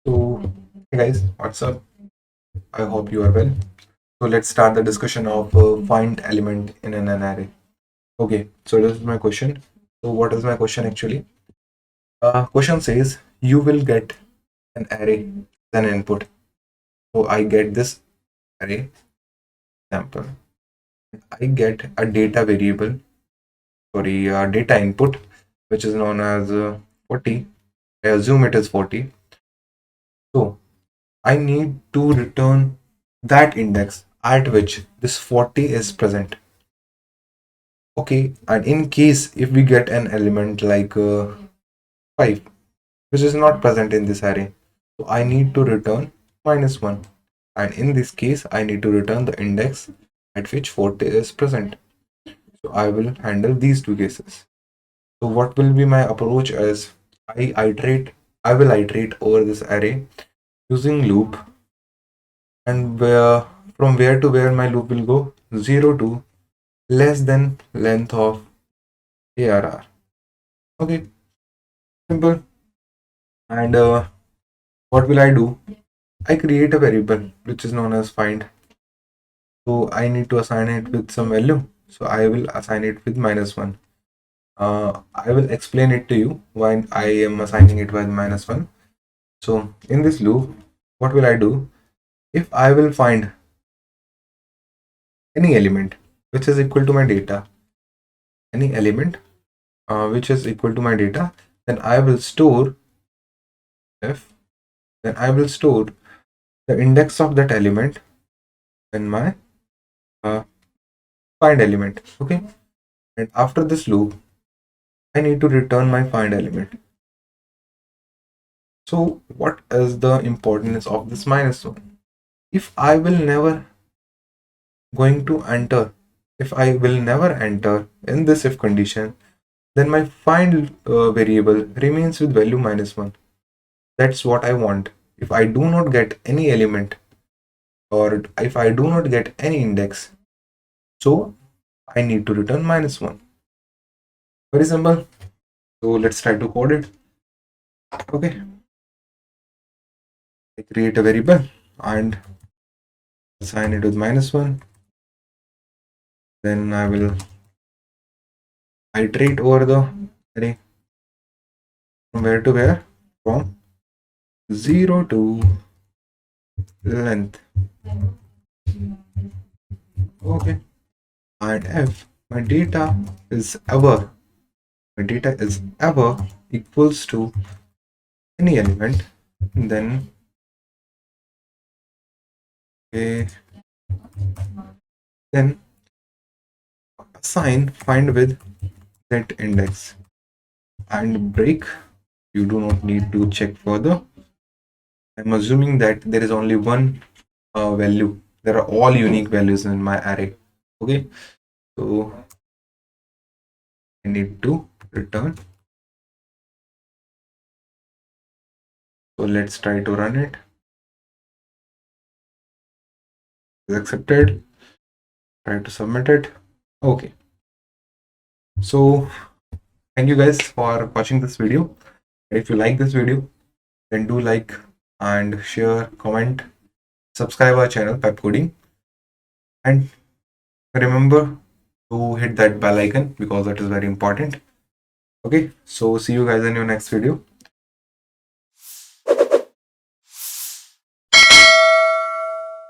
So, hey guys, what's up? I hope you are well. So, let's start the discussion of find element in an array. Okay, so this is my question. So, what is my question actually? Question says you will get an array as an input. So, I get this array sample. I get a data variable, sorry, data input, which is known as 40. I assume it is 40. So, I need to return that index at which this 40 is present. Okay, and in case if we get an element like 5, which is not present in this array, so I need to return -1. And in this case, I need to return the index at which 40 is present. So I will handle these two cases. So what will be my approach is I will iterate over this array using loop, and from where to where my loop will go 0 to less than length of ARR. Okay, simple. And what will I do? I create a variable which is known as find. So I need to assign it with some value. So I will assign it with -1. I will explain it to you why I am assigning it with -1. So in this loop, what will I do? If I will find any element which is equal to my data, any element which is equal to my data, then I will store f. Then I will store the index of that element in my uh, find element. Okay, and after this loop I need to return my find element. So what is the importance of this -1? If I will never going to enter, if I will never enter in this if condition, then my find variable remains with value -1. That's what I want. If I do not get any element, or if I do not get any index, so I need to return -1. Very simple. So let's try to code it. Okay, I create a variable and assign it with -1. Then I will iterate over the array from where to where, from 0 to length. Okay, and if my data is ever equals to any element, then okay, then assign find with that index and break. You do not need to check further. I'm assuming that there is only one value. There are all unique values in my array. Okay, so I need to return. So let's try to run it. It's accepted. Try to submit it. Okay. So thank you guys for watching this video. If you like this video, then do like and share, comment, subscribe our channel Pepcoding, and remember to hit that bell icon because that is very important. Okay, so see you guys in your next video.